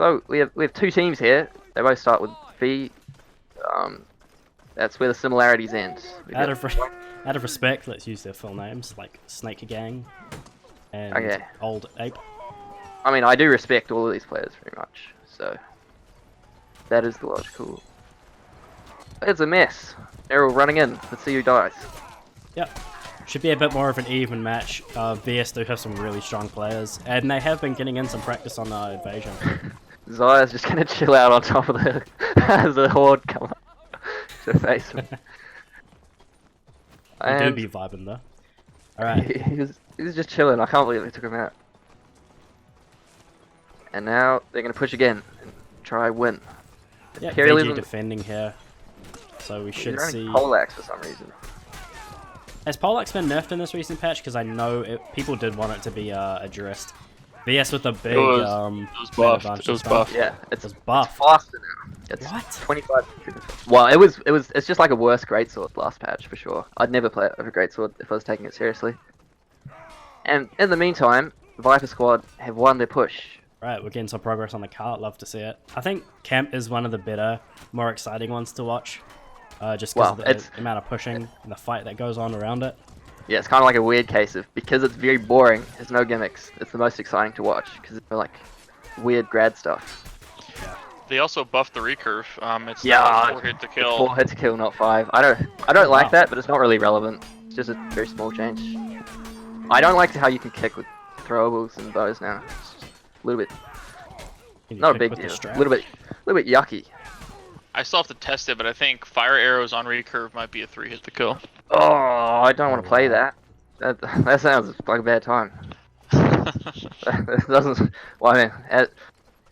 So we have two teams here. They both start with V. That's where the similarities end. Out of respect, let's use their full names, like Snake Gang and Old Ape. I mean, I do respect all of these players very much, so that is the logical. It's a mess. They're all running in. Let's see who dies. Yep. Should be a bit more of an even match. VS do have some really strong players, and they have been getting in some practice on invasion. Zaya's just gonna chill out on top of the as the horde come up to face him. He do be vibing though. Alright. He was just chilling. I can't believe they took him out. And now they're gonna push again and try win. Yeah, Imperialism VG defending here, so we should see. Poleaxe for some reason. Has Poleaxe been nerfed in this recent patch? Because I know people did want it to be addressed. VS with a big it was buffed. It was buffed. Yeah, it's buffed. It's faster now. It's what? 25. Well, it's just like a worse greatsword last patch for sure. I'd never play it over greatsword if I was taking it seriously. And in the meantime, Viper Squad have won their push. Right, we're getting some progress on the cart. Love to see it. I think Camp is one of the better, more exciting ones to watch. Just because of the amount of pushing and the fight that goes on around it. Yeah, it's kind of like a weird case of, because it's very boring, there's no gimmicks, it's the most exciting to watch, because it's like weird grad stuff. Yeah. They also buffed the recurve. It's now 4 hit to kill. It's 4 hit to kill, not 5. I don't like that, but it's not really relevant. It's just a very small change. I don't like how you can kick with throwables and bows now. It's just a little bit, not a big deal. A little bit yucky. I still have to test it, but I think fire arrows on recurve might be a 3 hit to kill. Oh, I don't want to play that. That sounds like a bad time. It doesn't. Well, I mean,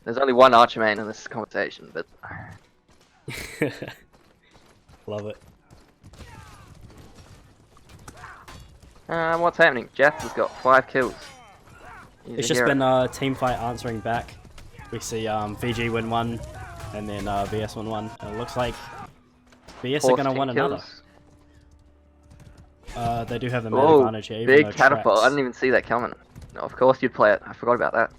there's only one Archermain in this conversation, but. Love it. What's happening? Jats has got 5 kills. It's just been a team fight answering back. We see VG win 1, and then VS win 1. And it looks like VS are gonna win another. They do have the main advantage here. Big catapult. I didn't even see that coming. No, of course you'd play it. I forgot about that.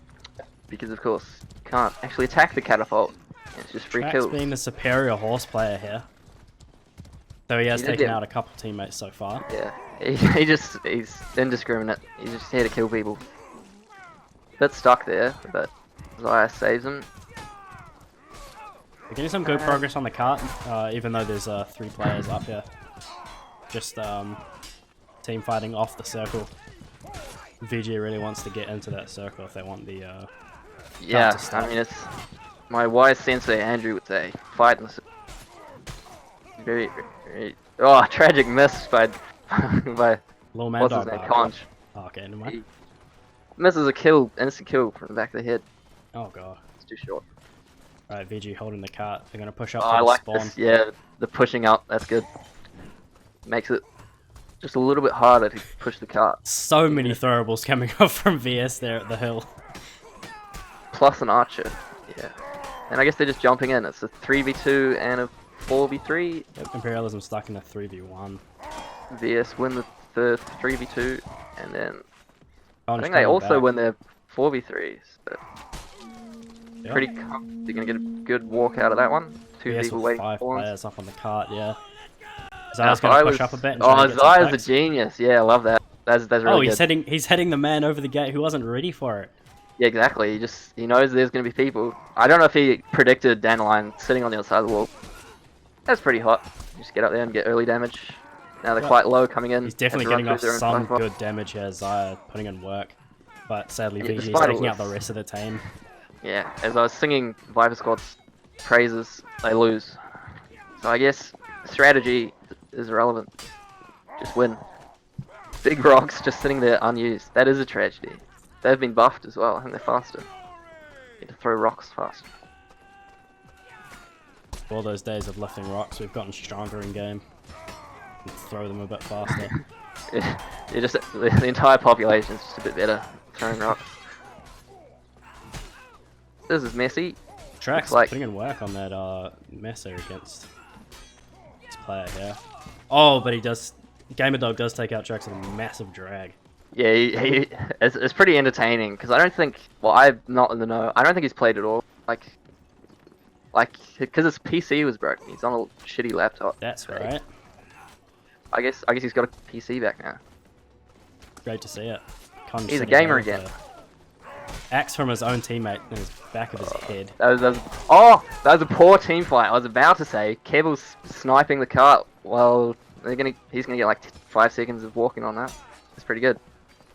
Because of course, you can't actually attack the catapult. It's just free kills. Being the superior horse player here. So he has taken out a couple teammates so far. Yeah, he's indiscriminate. He's just here to kill people. Bit stuck there, but Zaya saves him. We're getting some good progress on the cart, even though there's 3 players up here. Just team fighting off the circle. VG really wants to get into that circle if they want the yeah, I mean, it's my wise sensei Andrew would say, fight in the very, oh, tragic miss by Little man what's his name, Conch. Oh, okay, never mind. He misses a kill, instant kill from the back of the head. Oh god. It's too short. Right, VG holding the cart. They're gonna push up. I like spawn. this. Yeah, the pushing up. That's good. Makes it just a little bit harder to push the cart. So many throwables coming off from VS there at the hill. Plus an archer. Yeah. And I guess they're just jumping in. It's a 3v2 and a 4v3. Yep, Imperialism stuck in a 3v1. VS win the 3v2, and then I think they also win their 4v3s. But yep. Pretty confident they're gonna get a good walk out of that one. 2 VS people with waiting 5 for us. players up on the cart, yeah. Zaya's gonna push up a bit. And oh, Zaya's a genius. Yeah, I love that. That's really good. He's heading the man over the gate who wasn't ready for it. Yeah, exactly. He knows there's gonna be people. I don't know if he predicted Dandelion sitting on the other side of the wall. That's pretty hot. Just get up there and get early damage. Now they're quite low coming in. He's definitely getting off some good damage here. Zaya putting in work, but sadly VG is taking out the rest of the team. Yeah, as I was singing Viper Squad's praises, they lose. So I guess strategy is irrelevant. Just win. Big rocks just sitting there unused. That is a tragedy. They've been buffed as well. I think they're faster. Need to throw rocks faster. All those days of lifting rocks, we've gotten stronger in game. And throw them a bit faster. The entire population is just a bit better throwing rocks. This is messy. Trax putting in work on that messer against this player here. Oh, but he does. Gamer Dog does take out Trax with a massive drag. Yeah, it's pretty entertaining because I don't think. Well, I'm not in the know. I don't think he's played at all. Like, because his PC was broken. He's on a shitty laptop. That's so right. I guess he's got a PC back now. Great to see it. He's a gamer again. Axe from his own teammate in his back of his head. That was a poor team fight. I was about to say Kebble's sniping the cart while he's gonna get like 5 seconds of walking on that. It's pretty good.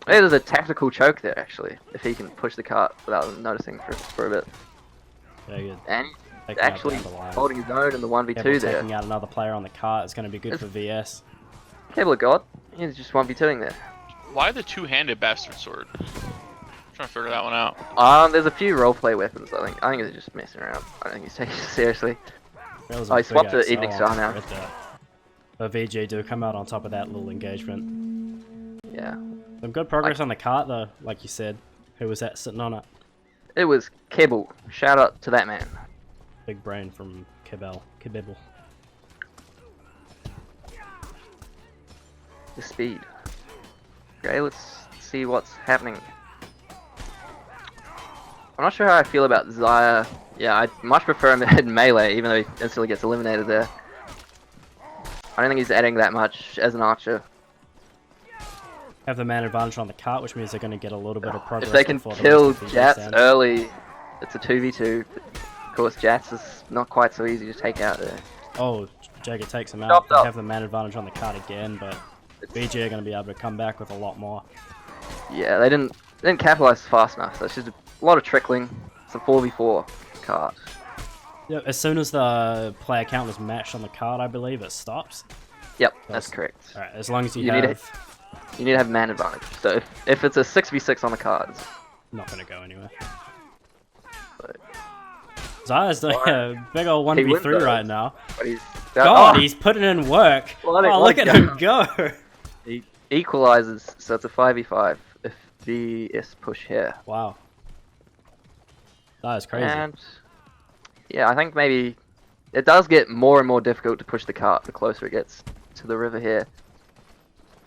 Hey, there's a tactical choke there actually. If he can push the cart without noticing for a bit. Very good. And Taking actually out the line. holding his own in the 1v2 Kebble there. taking out another player on the cart is going to be good for VS. Kebble God. He's just 1v2ing there. Why the two-handed bastard sword? I'm trying to figure that one out. There's a few roleplay weapons. I think he's just messing around. I don't think he's taking it seriously. That was Oh, a he swapped big to Evening XL Star now. right there. But VG do come out on top of that little engagement. Yeah. Some good progress on the cart though, like you said. Who was that sitting on it? It was Kebble. Shout out to that man. Big brain from Kebble. The speed. Okay, let's see what's happening. I'm not sure how I feel about Zaya. Yeah, I much prefer him in melee, even though he instantly gets eliminated there. I don't think he's adding that much as an archer. Have the man advantage on the cart, which means they're going to get a little bit of progress. If they can before the kill rest of the Jats stand. early, it's a 2v2. Of course, Jats is not quite so easy to take out there. Oh, Jagger takes him out. Chopped They up. have the man advantage on the cart again, but VG are going to be able to come back with a lot more. Yeah, they didn't capitalize fast enough. So it's just a lot of trickling. It's a 4v4 cart. Yeah, as soon as the player count is matched on the card, I believe it stops. Yep, that's correct. Alright, as long as you need have... You need to have man advantage. So if it's a 6v6 on the cards, Not going to go anywhere. so, Zaya's doing a big old He wins 1v3 those. right now. but he's God, oh, he's putting in work. Bloody Oh, look at let's him go. he equalizes, so it's a 5v5 if VS push here. Wow. Zaya's crazy. And yeah, I think maybe it does get more and more difficult to push the cart the closer it gets to the river here.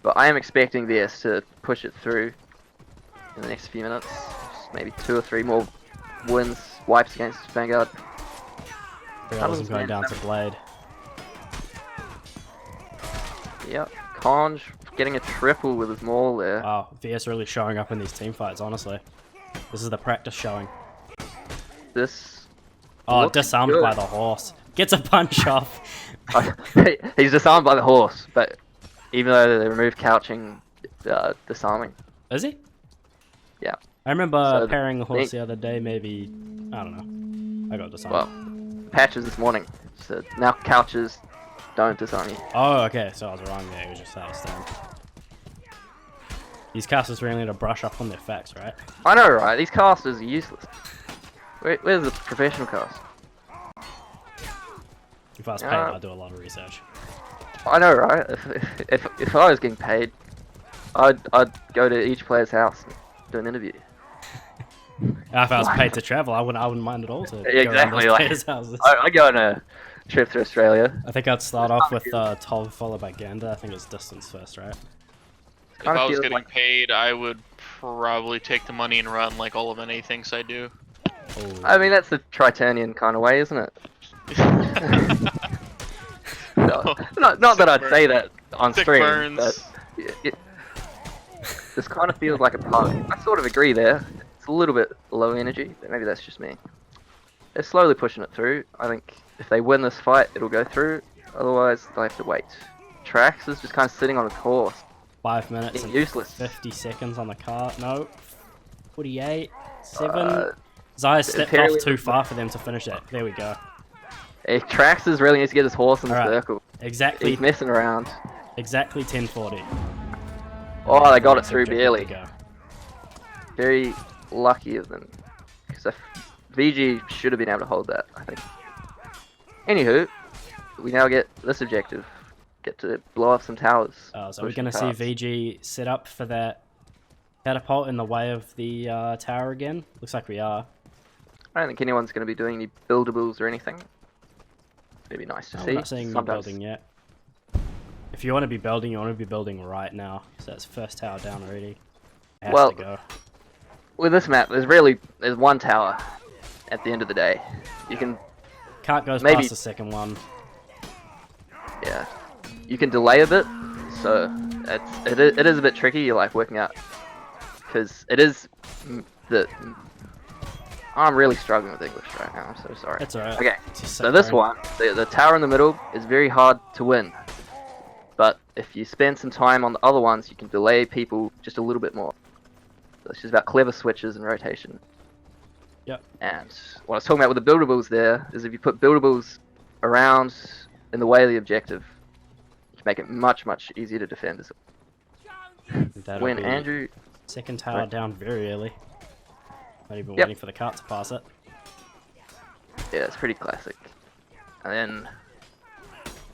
But I am expecting VS to push it through in the next few minutes. Just maybe 2 or 3 more wins, wipes against Vanguard. Realism going down to Blade. Yep, Conj getting a triple with his maul there. Wow, VS really showing up in these team fights, honestly. This is the practice showing. This Oh, looks disarmed good. by the horse. Gets a punch off. He's disarmed by the horse, but even though they removed couching, disarming. Is he? Yeah. I remember So pairing the horse the- the other day, maybe... I don't know. I got disarmed. Well, patches this morning. So now couches don't disarm you. Oh, okay, so I was wrong there. It was just how I stand. These casters really need to brush up on their facts, right? I know, right? These casters are useless. Where's the professional cast? If I was paid, Yeah. I'd do a lot of research. I know, right? If I was getting paid, I'd go to each player's house and do an interview. If I was paid to travel, I wouldn't mind at all to Yeah, go around exactly, those like- players' houses. I go on a trip to Australia. I think I'd start off with Tov followed by Gander. I think it's distance first, right? If Kinda I was feels getting like- paid, I would probably take the money and run like all of NA thinks I do. Oh. I mean, that's the Triturnian kind of way, isn't it? No, not that I'd say that on Sick stream, burns. but this kind of feels like a pug. I sort of agree there. It's a little bit low energy, but maybe that's just me. They're slowly pushing it through. I think if they win this fight, it'll go through. Otherwise, they'll have to wait. Trax is just kind of sitting on his horse. 5 minutes Being and useless. 50 seconds on the cart. No. 48. 7. Zaya Zaya stepped off too far for them to finish that. There we go. Trax is really needs to get his horse in the Alright. circle. Exactly. He's messing around. Exactly 10:40. Oh, they got it Next through objective barely. to go. Very lucky of them. Because VG should have been able to hold that, I think. Anywho, we now get this objective. Get to blow up some towers. So we're push going to the see carts. VG set up for that catapult in the way of the tower again. Looks like we are. I don't think anyone's going to be doing any buildables or anything. It'd be nice to No, see. we're not seeing any Sometimes- building yet. If you want to be building, you want to be building right now. So that's first tower down already. Has Well, to go. With this map, there's one tower, at the end of the day. You can, Cart goes Maybe- past the second one. yeah, you can delay a bit, so it is a bit tricky. You're like working out because it is the. I'm really struggling with English right now. I'm so sorry. It's alright. Okay, It's just so this second one, the tower in the middle is very hard to win. But if you spend some time on the other ones, you can delay people just a little bit more. So it's just about clever switches and rotation. Yep. And what I was talking about with the buildables there is if you put buildables around in the way of the objective, you can make it much, much easier to defend. That'll When be Andrew... second tower down very early. Not even Yep. waiting for the cart to pass it. Yeah, it's pretty classic. And then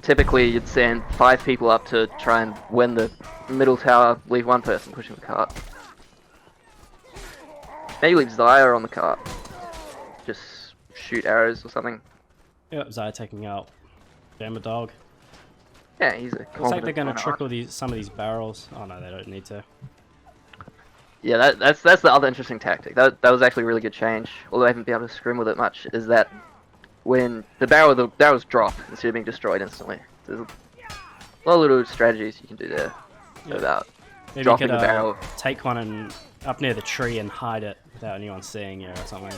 typically you'd send 5 people up to try and win the middle tower, leave 1 person pushing the cart. Maybe leave Zaya on the cart. Just shoot arrows or something. Yep, Zaya taking out Jammer Dog. Yeah, he's a Looks like they're going to competent trickle some of these barrels. Oh no, they don't need to. Yeah, that's the other interesting tactic. That was actually a really good change. Although I haven't been able to scrim with it much. Is that when the barrels drop instead of being destroyed instantly. There's a lot of little strategies you can do there about Maybe dropping you could the barrel. take one and up near the tree and hide it without anyone seeing you or something.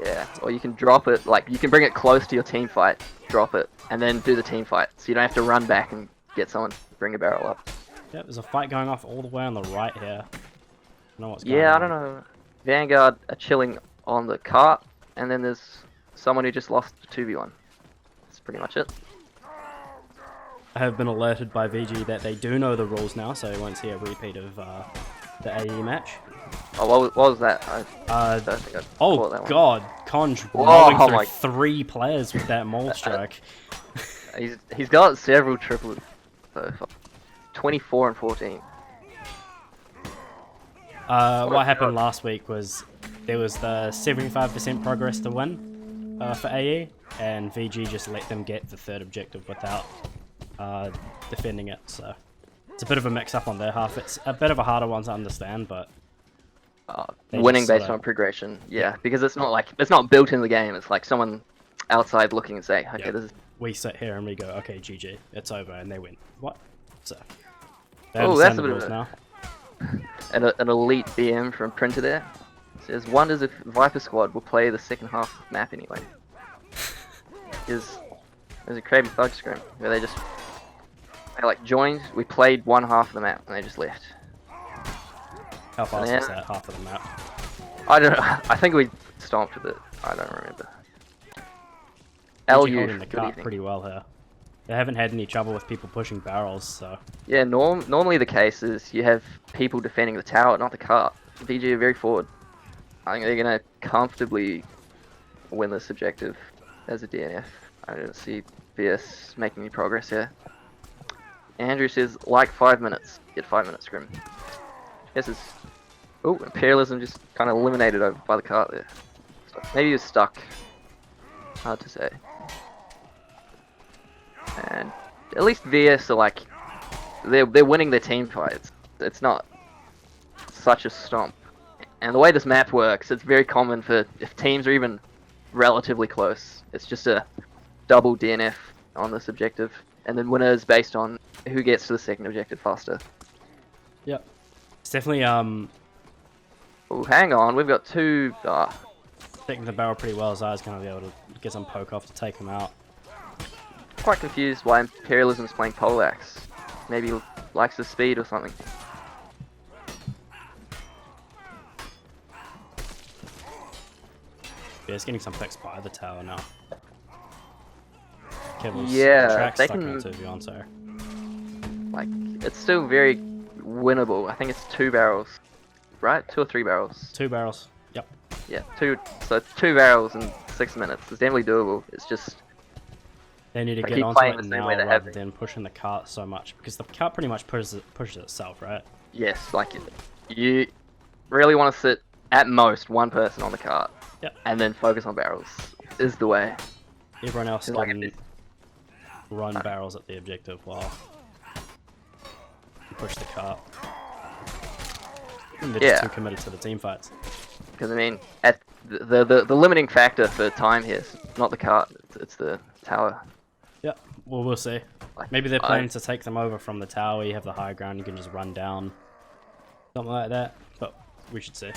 Yeah, or you can drop it, like you can bring it close to your team fight, drop it, and then do the team fight. So you don't have to run back and get someone to bring a barrel up. Yep, there's a fight going off all the way on the right here. I don't know what's going Yeah, on. I don't know. Vanguard are chilling on the cart, and then there's someone who just lost the 2v1. That's pretty much it. I have been alerted by VG that they do know the rules now, so you won't see a repeat of the AE match. Oh, what was that? I don't think I Oh caught that one. god, Conj Whoa, rolling oh through my- 3 players with that maul strike. He's got several triplets. So 24 and 14. What happened last week was there was the 75% progress to win for AE, and VG just let them get the 3rd objective without defending it, so it's a bit of a mix-up on their half. It's a bit of a harder one to understand, but they Winning just based sorta- on progression, yeah, because it's not built in the game. It's like someone outside looking and say, okay, Yeah. this is. we sit here and we go, okay, GG, it's over, and they win. What? So they Oh, understand that's a the bit rules of a- now. An elite BM from Printer there. Says wonders if Viper Squad will play the second half of the map anyway. There's a Krabby Thug scrim where they like joined. We played one half of the map and they just left. How fast Yeah. was that half of the map? I don't know. I think we stomped with it. I don't remember. VG LU, holding the what do you cart think? pretty well here. They haven't had any trouble with people pushing barrels, so Yeah, normally the case is you have people defending the tower, not the cart. VG are very forward. I think they're gonna comfortably win this objective as a DNF. I don't see VS making any progress here. Andrew says like 5 minutes. Get 5 minutes scrim. This is Imperialism just kind of eliminated over by the cart there. So maybe he was stuck. Hard to say. And at least VS are like they're winning their team fights. It's not such a stomp. And the way this map works, it's very common for if teams are even relatively close, it's just a double DNF on this objective, and then winners based on who gets to the second objective faster. yep. It's definitely Oh, hang on, we've got two. taking the barrel pretty well. Zaya's gonna be able to get some poke off to take him out. Quite confused why Imperialism's playing Poleaxe. Maybe he likes the speed or something. Yeah, it's getting some picks by the tower now. Kevil's Yeah, track they stuck can- on 2v1, so Like, it's still very winnable. I think it's 2 barrels, right? 2 or 3 barrels. 2 barrels. Yep. Yeah, 2. So it's 2 barrels in 6 minutes. It's definitely doable. It's just They need to They get keep onto playing it the same now way they rather have. than pushing the cart so much, because the cart pretty much pushes itself, right? yes, like you really want to sit at most one person on the cart, Yep. and then focus on barrels. Is the way. Everyone else It's like can it- run barrels at the objective while you push the cart. They're just Yeah. too committed to the team fights. Because I mean, at the limiting factor for time here is not the cart, it's the tower. Yeah, well, we'll see. Like, Maybe they're planning to take them over from the tower. You have the high ground, you can just run down. Something like that. But we should see.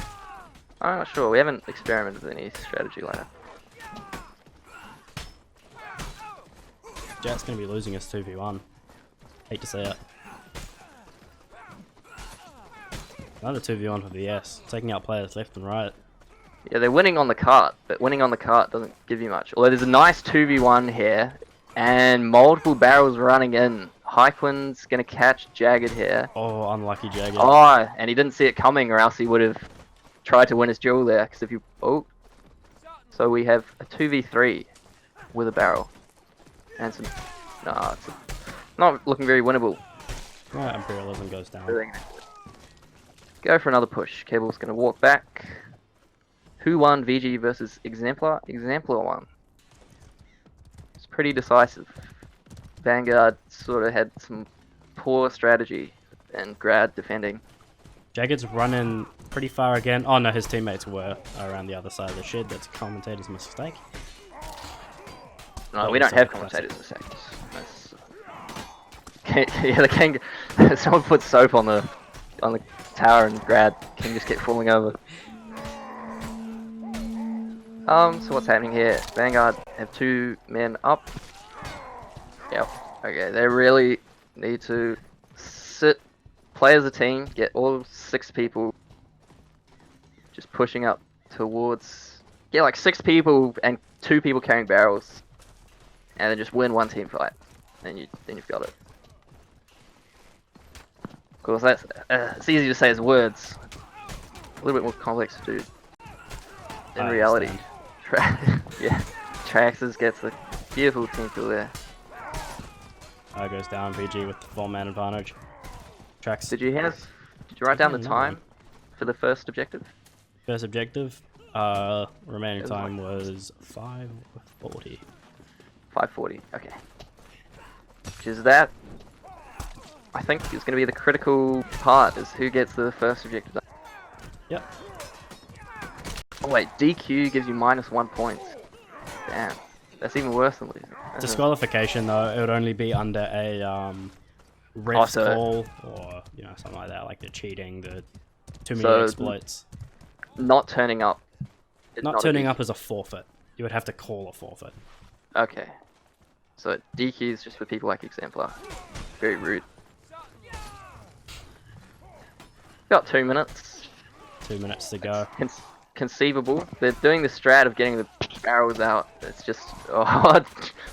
I'm not sure. We haven't experimented with any strategy like that. Jet's going to be losing his 2v1. Hate to say it. Another 2v1 for VS. Taking out players left and right. Yeah, they're winning on the cart, but winning on the cart doesn't give you much. Although there's a nice 2v1 here, and multiple barrels running in. Hyquin's gonna catch Jagged here. Oh, unlucky Jagged. Oh, and he didn't see it coming, or else he would have tried to win his duel there. Because if you so we have a 2v3 with a barrel, and some. Nah, it's not looking very winnable. Right, Imperialism goes down. Go for another push. Cable's gonna walk back. Who won VG versus Exemplar? Exemplar won. It's pretty decisive. Vanguard sort of had some poor strategy and Grad defending. Jagged's running pretty far again. Oh no, his teammates were around the other side of the shed. That's a commentator's mistake. No, we don't have commentators mistakes. Yeah, the king. Someone put soap on the tower and Grad. King just kept falling over. So what's happening here? Vanguard have 2 men up. Yep. Okay, they really need to play as a team, get all 6 people just pushing up towards, get like 6 people and 2 people carrying barrels, and then just win one team fight. Then you've got it. Of course, that's it's easy to say as words. A little bit more complex to do in reality. Yeah, Traxxas gets the beautiful team kill there. Goes down. VG with the 4-man advantage. Trax. Did you write down the time for the first objective? First objective, remaining time was 5:40. 5:40. Okay. Which is that? I think is going to be the critical part. Is who gets the first objective done. Yep. Oh wait, DQ gives you -1 point. Damn, that's even worse than losing. Disqualification though, it would only be under a ref's call or something like that, like the cheating, the too many exploits. Not turning up. Not turning up is a forfeit. You would have to call a forfeit. Okay. So DQ is just for people like Exemplar. Very rude. Got 2 minutes. 2 minutes to go. Conceivable. They're doing the strat of getting the barrels out. It's just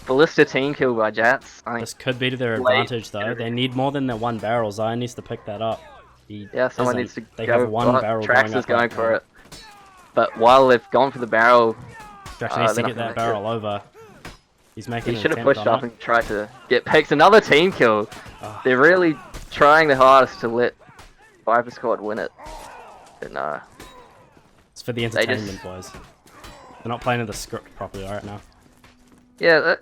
ballista team kill by Jats. This could be to their advantage though. They need more than their 1 barrel. Zion needs to pick that up. Yeah, someone needs to They go. have 1 barrel Trax is going for it. But while they've gone for the barrel, Trax needs to get that barrel over. He's making. He should have pushed up and tried to get picks. Another team kill. They're really trying their hardest to let Viper Squad win it. But no. It's for the entertainment, boys. They're not playing the script properly right now. Yeah,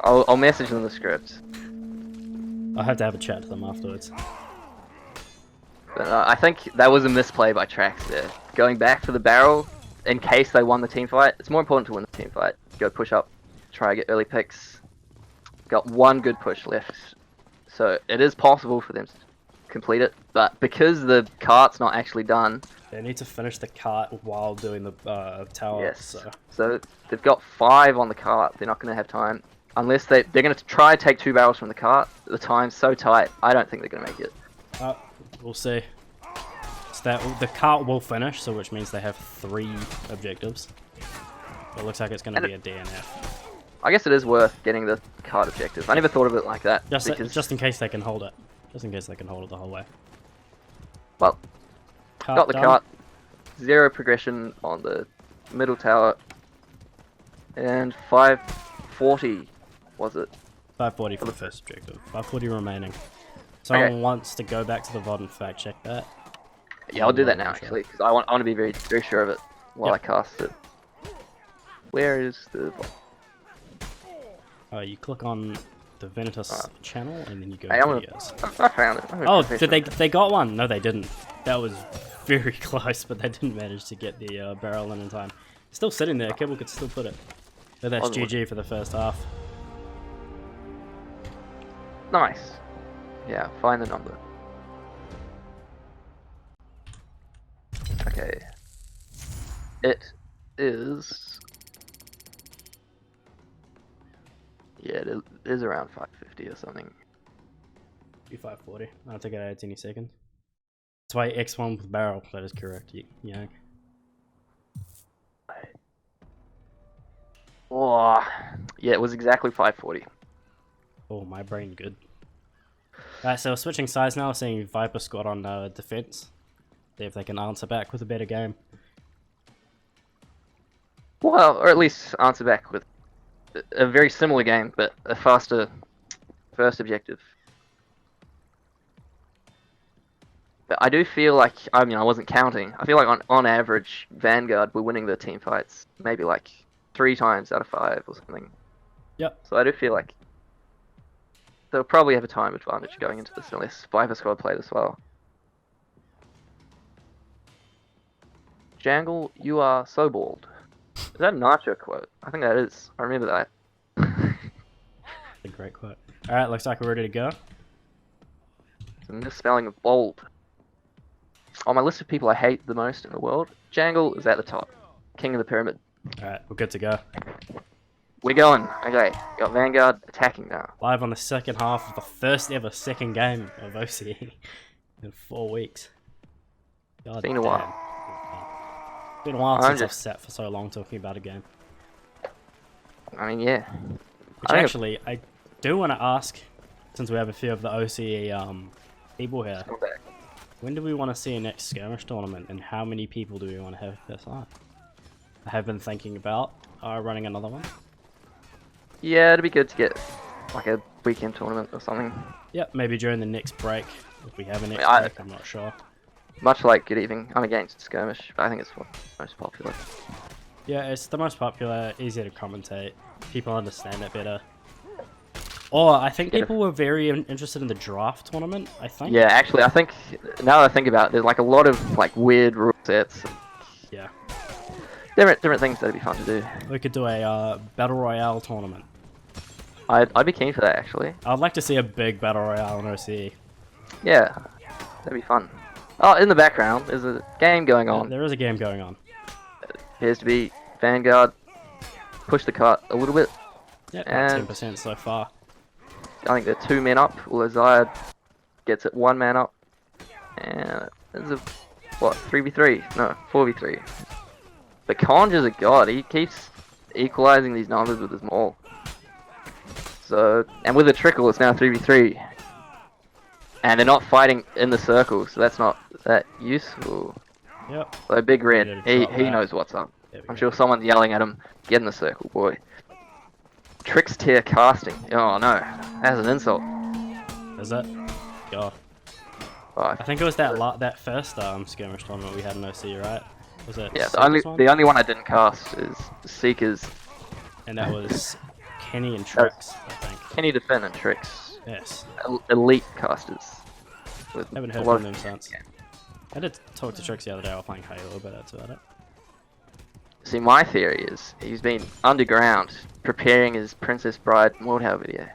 I'll message them the script. I'll have to have a chat to them afterwards. But I think that was a misplay by Trax there. Going back for the barrel, in case they won the team fight. It's more important to win the team fight. Go push up, try to get early picks. Got 1 good push left. So it is possible for them to complete it. But because the cart's not actually done... They need to finish the cart while doing the tower. Yes. So they've got 5 on the cart. They're not going to have time. Unless they're going to try to take 2 barrels from the cart. The time's so tight. I don't think they're going to make it. We'll see. So the cart will finish, so which means they have 3 objectives. It looks like it's going to be a DNF. I guess it is worth getting the cart objective. I never thought of it like that. Just in case they can hold it. Just in case they can hold it the whole way. Well, got the cart. 0 progression on the middle tower. And 540 was it? 540 for the first objective. 540 remaining. Someone wants to go back to the VOD and fact check that. Yeah, I'll do that now actually, because I want to be very sure of it while I cast it. Where is the VOD? You click on the Venatus channel, and then you go Hey, to I'm videos. I found it. I'm a Oh, professional. they got one? No, they didn't. That was very close, but they didn't manage to get the barrel in time. Still sitting there. Kibble could still put it. But that's Onward. GG for the first half. Nice. Yeah, find the number. Okay. It is. Yeah, it is around 550 or something. Be 540. I don't think it adds any second. That's why X1 with barrel. That is correct. Yeah. Oh, yeah, it was exactly 540. Oh, my brain good. Alright, so we're switching sides now, seeing Viper squad on defense. See if they can answer back with a better game. Well, or at least answer back with a very similar game, but a faster first objective. But I do feel like, I mean, I wasn't counting. I feel like on average, Vanguard were winning their team fights maybe like 3 times out of 5 or something. Yep. So I do feel like they'll probably have a time advantage going into this unless Viper squad played as well. Jangle, you are so bald. Is that a Nacho quote? I think that is. I remember that. A great quote. Alright, looks like we're ready to go. It's a misspelling of bold. On my list of people I hate the most in the world, Jangle is at the top. King of the pyramid. Alright, we're good to go. We're going. Okay, got Vanguard attacking now. Live on the second half of the first ever second game of OCE in 4 weeks. God Been a damn. while. It's been a while I'm since I've just- sat for so long talking about a game. I mean, yeah. Which I think actually, I do want to ask, since we have a few of the OCE people here, it's not bad. when do we want to see a next skirmish tournament, and how many people do we want to have per side? I have been thinking about running another one. Yeah, it'd be good to get like a weekend tournament or something. Yep, maybe during the next break, if we have a next I- break, I'm not sure. Much like Good Evening, I'm against Skirmish, but I think it's what's most popular. Yeah, it's the most popular, easier to commentate, people understand it better. Or I think Yeah. people were very interested in the draft tournament, I think. Yeah, actually, I think now that I think about it, there's like a lot of like weird rule sets, Yeah. different things that'd be fun to do. We could do a Battle Royale tournament. I'd be keen for that actually. I'd like to see a big Battle Royale in OCE. Yeah, that'd be fun. Oh, in the background, there's a game going on. There is a game going on. Appears to be Vanguard. Push the cart a little bit. Yeah, about And- 10% so far. I think they're 2 men up. Lazard gets it 1 man up. And there's a, what, 3v3? No, 4v3. But Conj is a god. He keeps equalizing these numbers with his maul. So, and with a trickle, it's now 3v3. And they're not fighting in the circle, so that's not that useful. Yep. So Big Red, Ready to he drop that. knows what's up. There we I'm go. sure someone's yelling at him, get in the circle, boy. Tricks tier casting. Oh no, that's an insult. Is it? God. Oh, I think it was that first skirmish tournament we had in OC, right? Was it? yeah, Seekers one? the only one I didn't cast is Seekers, And that was Kenny and Trix, I think. Kenny Defend and Tricks. Yes. Elite casters. With Haven't a heard lot from of- them since. I did talk to Trix the other day while playing Halo, but that's about it. See, my theory is he's been underground preparing his Princess Bride Mordhau video.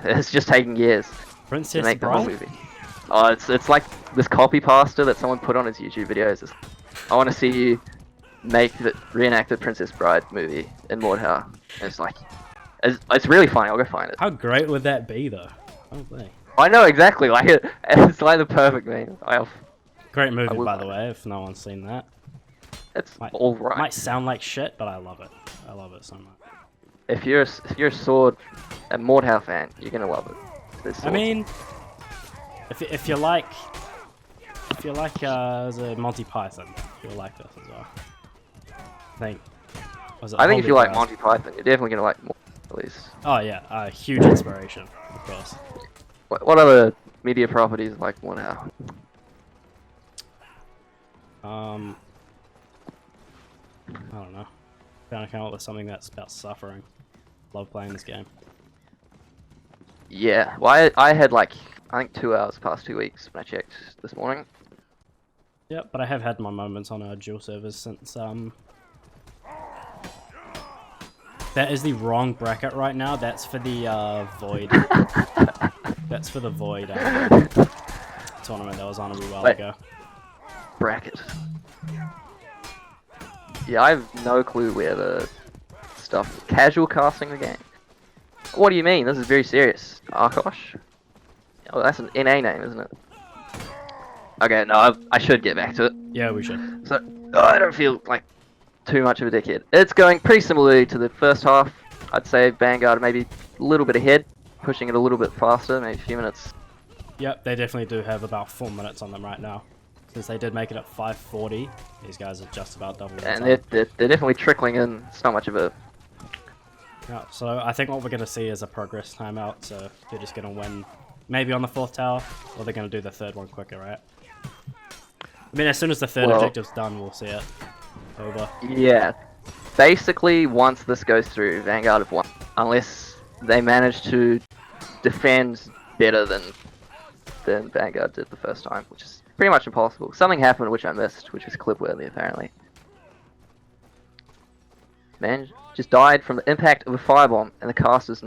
It's just taking years to Princess make the whole Bride? movie. Oh, it's like this copy pasta that someone put on his YouTube videos. I want to see you reenact the Princess Bride movie in Mordhau. It's like, it's really funny. I'll go find it. How great would that be, though? Probably. I know exactly. Like it's like the perfect meme. Great movie, will by the like way, if no one's seen that. It's Might, all right. might sound like shit, but I love it. I love it so much. If you're a Sword and Mordhau fan, you're gonna love it. There's I swords. mean, if you like the Monty Python, you'll like this as well. I think. I think if you like Monty. Monty Python, you're definitely gonna like more. At least. Oh yeah, huge inspiration, of course. What other media properties like Mordhau? I don't know. Trying to come up with something that's about suffering. Love playing this game. Yeah, well, I had like, I think 2 hours past 2 weeks when I checked this morning. Yep, but I have had my moments on our dual servers since that is the wrong bracket right now. That's for the Void. That's for the Void tournament that was on a wee while Wait. ago. Bracket. Yeah, I have no clue where the stuff. Casual casting the game. What do you mean? This is very serious. Arkosh? Oh, that's an NA name, isn't it? Okay, no, I should get back to it. Yeah, we should. So, I don't feel like too much of a dickhead. It's going pretty similarly to the first half. I'd say Vanguard maybe a little bit ahead, pushing it a little bit faster, maybe a few minutes. Yep, they definitely do have about 4 minutes on them right now. Since they did make it at 5:40, these guys are just about double their And time. they're definitely trickling in. It's not much of a... Yeah, so I think what we're going to see is a progress timeout, so they're just going to win maybe on the 4th tower, or they're going to do the 3rd one quicker, right? I mean, as soon as the 3rd objective's done, we'll see it over. Yeah. Basically, once this goes through, Vanguard have won. Unless they manage to defend better than Vanguard did the first time, which is pretty much impossible. Something happened which I missed, which was clip-worthy apparently. Man just died from the impact of a firebomb, and the casters...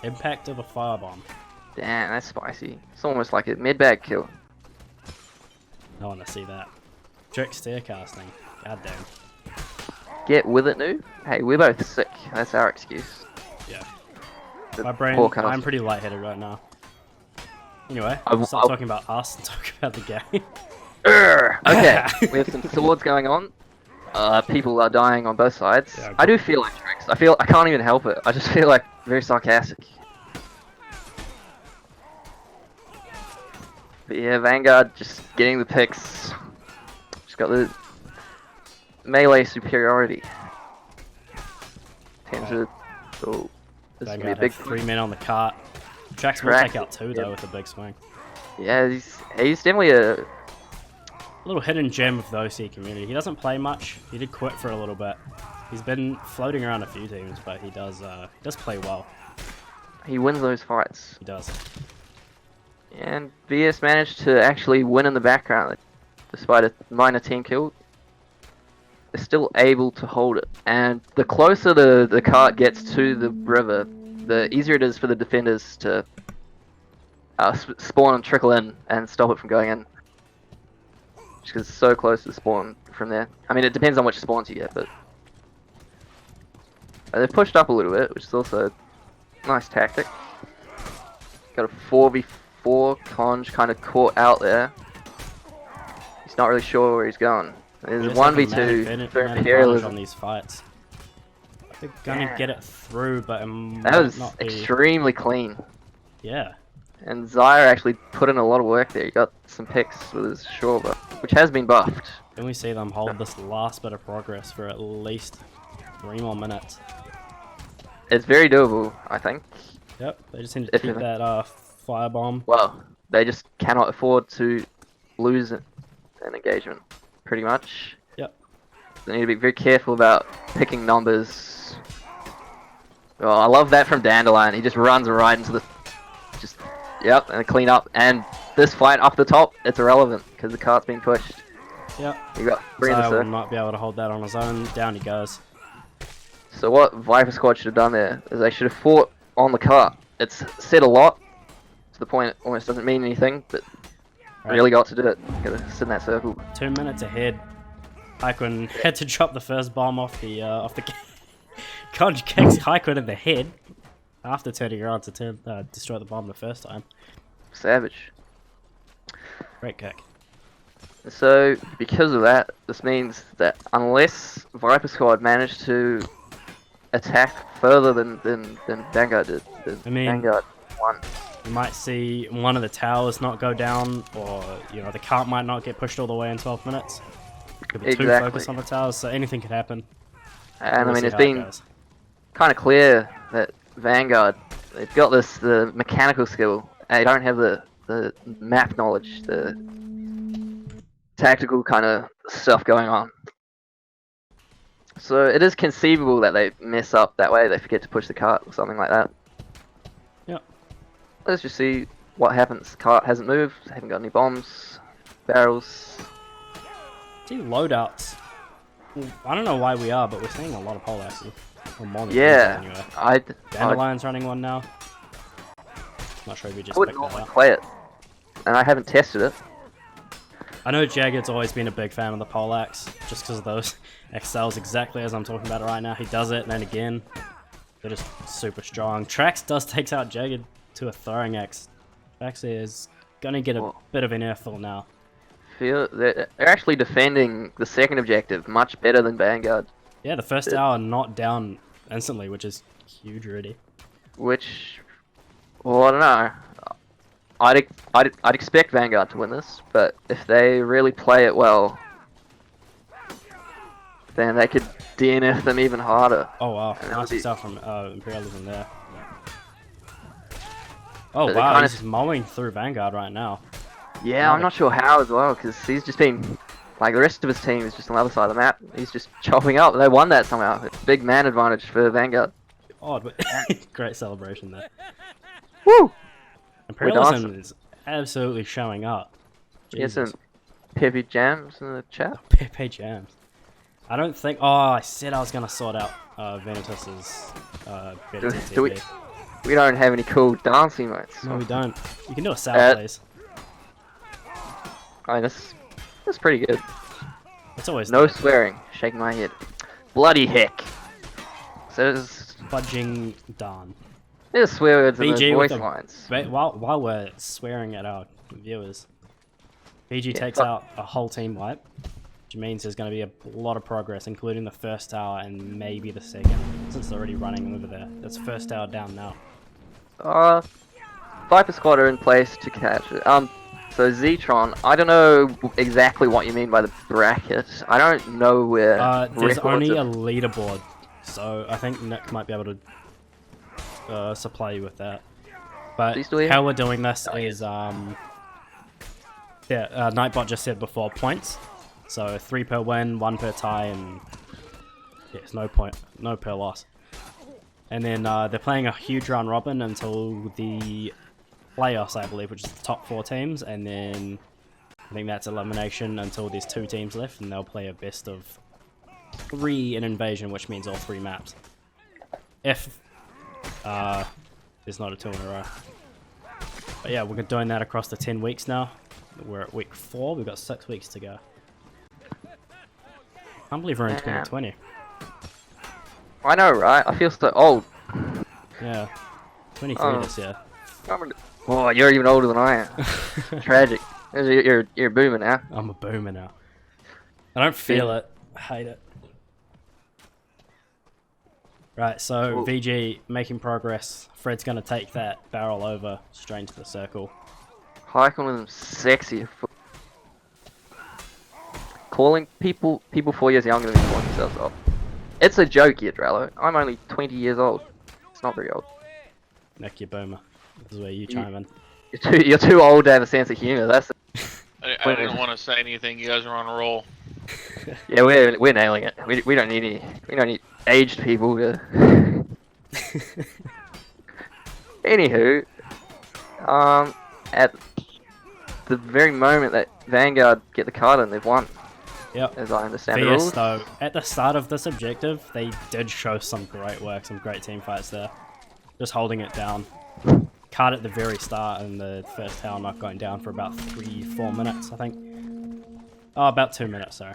Impact of a firebomb. Damn, that's spicy. It's almost like a mid-bag kill. I want to see that. Trick staircasting. God damn. Get with it, noob. Hey, we're both sick. That's our excuse. Yeah. The My brain, poor caster. I'm pretty lightheaded right now. Anyway, I'll- stop talking about us and talk about the game. Okay, we have some swords going on. People are dying on both sides. Yeah, I do feel like tricks. I can't even help it. I just feel like very sarcastic. But yeah, Vanguard just getting the picks. Just got the melee superiority. Tends to... Oh, this is gonna be a Vanguard big have 3 men on the cart. Trax will Track, take out 2 yeah. though with a big swing. Yeah, he's definitely a... Little hidden gem of the OCE community. He doesn't play much. He did quit for a little bit. He's been floating around a few teams, but he does play well. He wins those fights. He does. And VS managed to actually win in the background, despite a minor team kill. They're still able to hold it. And the closer the cart gets to the river, the easier it is for the defenders to spawn and trickle in and stop it from going in. Just because it's so close to the spawn from there. I mean, it depends on which spawns you get, but... they've pushed up a little bit, which is also a nice tactic. Got a 4v4, Conj kind of caught out there. He's not really sure where he's going. There's Just have a 1v2 man for advantage on Imperialism. these fights. They're gonna get it through, but it That might was not be. extremely clean. Yeah. And Zyre actually put in a lot of work there. He got some picks with his shore buff, which has been buffed. Can we see them hold this last bit of progress for at least 3 more minutes? It's very doable, I think. Yep, they just need to If keep it- that firebomb. Well, they just cannot afford to lose an engagement, pretty much. Yep. They need to be very careful about picking numbers. Oh, I love that from Dandelion. He just runs right into the... Yep, and clean up. And this fight up the top, it's irrelevant, because the cart's been pushed. Yep. You got three in the Zyle circle. might be able to hold that on his own. Down he goes. So what Viper Squad should have done there is they should have fought on the cart. It's said a lot, to the point it almost doesn't mean anything, but Right. really got to do it. Gotta sit in that circle. 2 minutes ahead. Haikun had to drop the first bomb off the Conj kicks Haikun in the head after turning around to destroy the bomb the first time. Savage. Great kick. So, because of that, this means that unless Viper Squad managed to attack further than Vanguard did, then I mean- Vanguard won. You might see one of the towers not go down, or the cart might not get pushed all the way in 12 minutes. Could be too Exactly. focused on the towers, so anything could happen. And I We'll mean, see it's how it been goes. kind of clear that Vanguard, they've got the mechanical skill. They don't have the map knowledge, the tactical kind of stuff going on. So it is conceivable that they mess up that way. They forget to push the cart or something like that. Yep. Let's just see what happens. Cart hasn't moved. Haven't got any bombs, barrels. See loadouts. Well, I don't know why we are, but we're seeing a lot of poleaxes. Or more than Yeah, anyway. I Dandelion's running one now. Not sure if we just wouldn't picked that normally up. play it, and I haven't tested it. I know Jagged's always been a big fan of the poleaxe, just because of those excels exactly as I'm talking about it right now. He does it, and then again, they're just super strong. Trax does takes out Jagged to a throwing axe. Trax is gonna get a bit of an earful now. They're actually defending the second objective much better than Vanguard, Yeah, the first hour not down instantly, which is huge already. which, well, I don't know. I'd expect Vanguard to win this, but if they really play it well, then they could DNF them even harder. Oh wow, And that nice would be- stuff from Imperialism there. Oh But they wow, kinda- he's mowing through Vanguard right now. Yeah, I'm not sure how as well, because he's just been, like, the rest of his team is just on the other side of the map. He's just chopping up. They won that somehow. It's a big man advantage for Vanguard. Odd, but great celebration there. Woo! Imperialism dancing. is absolutely showing up. Yes, Jesus. and Peppy Jams in the chat. Pepe Jams. I don't think. Oh, I said I was gonna sort out Venatus's better Do we- TTP. We don't have any cool dancing modes. No, we don't. You can do a sound, please. I mean, that's pretty good. It's always No swearing. Shaking my head. Bloody heck. So fudging done. there's swear words in BG the with voice the- lines. Wait, while we're swearing at our viewers, BG takes fuck. out a whole team wipe, which means there's going to be a lot of progress, including the first tower and maybe the second, since they're already running over there. That's first tower down now. Viper Squad are in place to catch it. So Zetron, I don't know exactly what you mean by the bracket. I don't know where. There's records only a of- leaderboard, so I think Nick might be able to supply you with that. But you still here? how we're doing this is, Nightbot just said before, points. So 3 per win, 1 per tie, and yes, no per loss. And then they're playing a huge round robin until the playoffs, I believe, which is the top 4 teams, and then I think that's elimination until there's 2 teams left, and they'll play a best of 3 in invasion, which means all 3 maps. If there's not a 2 in a row. But yeah, we're doing that across the 10 weeks now. We're at week 4, we've got 6 weeks to go. Can't believe we're in 2020. I know, right? I feel so old. Yeah. 23 Oh. this year. Oh, you're even older than I am. Tragic. You're a boomer now. I'm a boomer now. I don't feel it. I hate it. Right, so Ooh. VG making progress. Fred's gonna take that barrel over straight into the circle. Hiking with them sexy. Calling people 4 years younger than me calling themselves old. It's a joke here, Drello. I'm only 20 years old. It's not very old. Nick, you boomer. This is where you chime in. You're too old to have a sense of humor. That's I didn't want to say anything. You guys are on a roll. yeah, we're nailing it. We don't need aged people to. Anywho, at the very moment that Vanguard get the card in, they've won, Yep. as I understand the VS rules. though, at the start of this objective, they did show some great work, some great team fights there. Just holding it down. Card at the very start and the first tower not going down for about 3-4 minutes, I think. Oh, about 2 minutes, sorry.